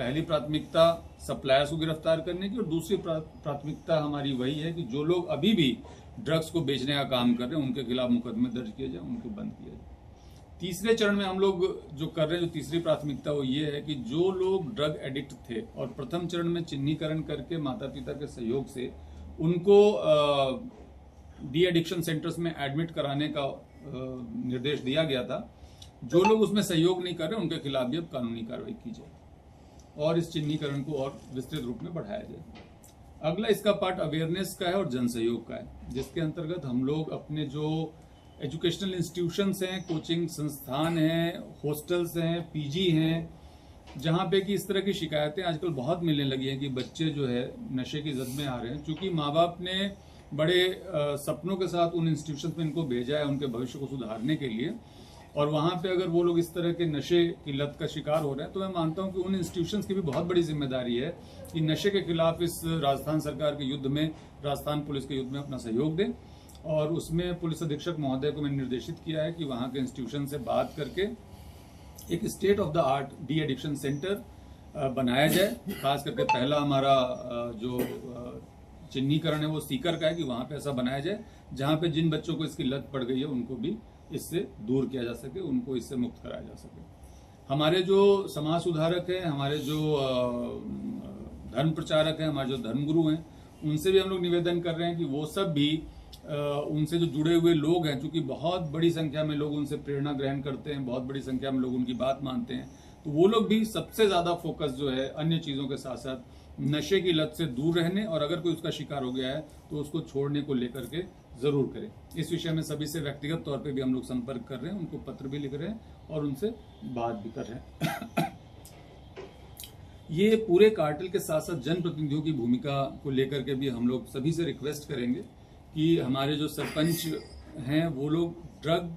पहली प्राथमिकता सप्लायर्स को गिरफ्तार करने की और दूसरी प्राथमिकता हमारी वही है कि जो लोग अभी भी ड्रग्स को बेचने का काम कर रहे हैं उनके खिलाफ मुकदमे दर्ज किए जाए, उनको बंद किया जाए। तीसरे चरण में हम लोग जो कर रहे हैं, जो तीसरी प्राथमिकता वो ये है कि जो लोग ड्रग एडिक्ट थे और प्रथम चरण में चिन्हीकरण करके माता पिता के सहयोग से उनको डी एडिक्शन सेंटर्स में एडमिट कराने का निर्देश दिया गया था, जो लोग उसमें सहयोग नहीं कर रहे उनके खिलाफ भी अब कानूनी कार्रवाई की जाए और इस चिन्हीकरण को और विस्तृत रूप में बढ़ाया जाए। अगला इसका पार्ट अवेयरनेस का है और जन सहयोग का है, जिसके अंतर्गत हम लोग अपने जो एजुकेशनल इंस्टीट्यूशंस हैं, कोचिंग संस्थान हैं, हॉस्टल्स हैं, पीजी हैं, जहाँ पे कि इस तरह की शिकायतें आजकल बहुत मिलने लगी हैं कि बच्चे जो है नशे की जद में आ रहे हैं। चूंकि माँ बाप ने बड़े सपनों के साथ उन इंस्टीट्यूशंस में इनको भेजा है उनके भविष्य को सुधारने के लिए, और वहाँ पे अगर वो लोग इस तरह के नशे की लत का शिकार हो रहे हैं तो मैं मानता हूँ कि उन इंस्टीट्यूशंस की भी बहुत बड़ी जिम्मेदारी है कि नशे के खिलाफ इस राजस्थान सरकार के युद्ध में, राजस्थान पुलिस के युद्ध में अपना सहयोग दें। और उसमें पुलिस अधीक्षक महोदय को मैंने निर्देशित किया है कि वहाँ के इंस्टीट्यूशन से बात करके एक state of the art de addiction centre बनाया जाए। खास करके पहला हमारा जो चिन्हीकरण है वो सीकर का है कि वहाँ पे ऐसा बनाया जाए जहाँ पे जिन बच्चों को इसकी लत पड़ गई है उनको भी इससे दूर किया जा सके, उनको इससे मुक्त कराया जा सके। हमारे जो समाज सुधारक हैं, हमारे जो धर्म प्रचारक हैं, हमारे जो धर्मगुरु हैं, उनसे भी हम लोग निवेदन कर रहे हैं कि वो सब भी उनसे जो जुड़े हुए लोग हैं, चूंकि बहुत बड़ी संख्या में लोग उनसे प्रेरणा ग्रहण करते हैं, बहुत बड़ी संख्या में लोग उनकी बात मानते हैं, तो वो लोग भी सबसे ज्यादा फोकस जो है अन्य चीजों के साथ साथ नशे की लत से दूर रहने और अगर कोई उसका शिकार हो गया है तो उसको छोड़ने को लेकर के जरूर करें। इस विषय में सभी से व्यक्तिगत तौर पे भी हम लोग संपर्क कर रहे हैं, उनको पत्र भी लिख रहे हैं और उनसे बात भी कर रहे हैं। ये पूरे कार्टेल के साथ साथ जनप्रतिनिधियों की भूमिका को लेकर के भी हम लोग सभी से रिक्वेस्ट करेंगे कि हमारे जो सरपंच हैं वो लोग ड्रग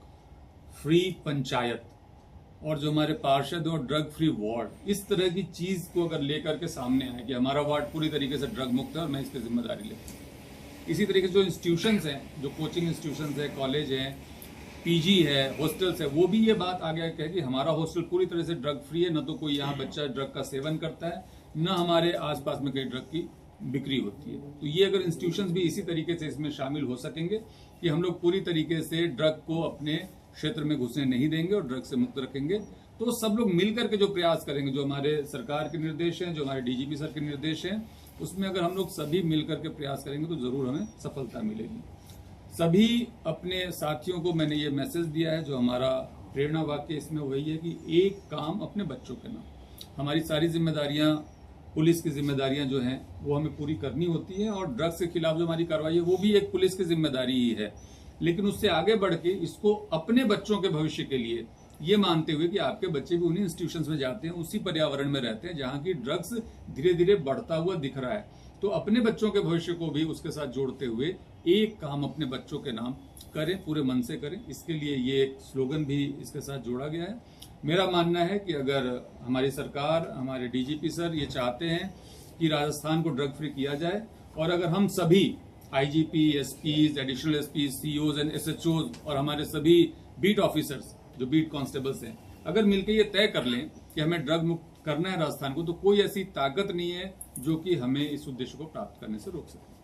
फ्री पंचायत और जो हमारे पार्षद और ड्रग फ्री वार्ड, इस तरह की चीज को अगर लेकर के सामने आए कि हमारा वार्ड पूरी तरीके से ड्रग मुक्त है और मैं इसकी जिम्मेदारी लेता हूँ। इसी तरीके से जो इंस्टीट्यूशंस हैं, जो कोचिंग इंस्टीट्यूशंस है, कॉलेज हैं, पीजी है, हॉस्टल्स है, वो भी ये बात आगे कहे कि हमारा हॉस्टल पूरी तरह से ड्रग फ्री है, न तो कोई यहाँ बच्चा ड्रग का सेवन करता है, न हमारे आसपास में कहीं ड्रग की बिक्री होती है। तो ये अगर इंस्टीट्यूशंस भी इसी तरीके से इसमें शामिल हो सकेंगे कि हम लोग पूरी तरीके से ड्रग को अपने क्षेत्र में घुसने नहीं देंगे और ड्रग से मुक्त रखेंगे, तो सब लोग मिलकर के जो प्रयास करेंगे, जो हमारे सरकार के निर्देश हैं, जो हमारे डीजीपी सर के निर्देश हैं, उसमें अगर हम लोग सभी मिलकर के प्रयास करेंगे तो जरूर हमें सफलता मिलेगी। सभी अपने साथियों को मैंने ये मैसेज दिया है, जो हमारा प्रेरणा वाक्य इसमें वही है कि एक काम अपने बच्चों के नाम। हमारी सारी जिम्मेदारियां, पुलिस की जिम्मेदारियां जो हैं वो हमें पूरी करनी होती है और ड्रग्स के खिलाफ जो हमारी कार्रवाई है वो भी एक पुलिस की जिम्मेदारी ही है, लेकिन उससे आगे बढ़ के इसको अपने बच्चों के भविष्य के लिए ये मानते हुए कि आपके बच्चे भी उन्हीं इंस्टीट्यूशंस में जाते हैं, उसी पर्यावरण में रहते हैं जहां की ड्रग्स धीरे धीरे बढ़ता हुआ दिख रहा है, तो अपने बच्चों के भविष्य को भी उसके साथ जोड़ते हुए एक काम अपने बच्चों के नाम करें, पूरे मन से करें। इसके लिए ये एक स्लोगन भी इसके साथ जोड़ा गया है। मेरा मानना है कि अगर हमारी सरकार, हमारे डीजीपी सर ये चाहते हैं कि राजस्थान को ड्रग फ्री किया जाए और अगर हम सभी IGP, SPs, additional SP, COs and SHOs और हमारे सभी बीट ऑफिसर्स, जो बीट कांस्टेबल्स हैं, अगर मिलकर ये तय कर लें कि हमें ड्रग मुक्त करना है राजस्थान को, तो कोई ऐसी ताकत नहीं है जो कि हमें इस उद्देश्य को प्राप्त करने से रोक सके।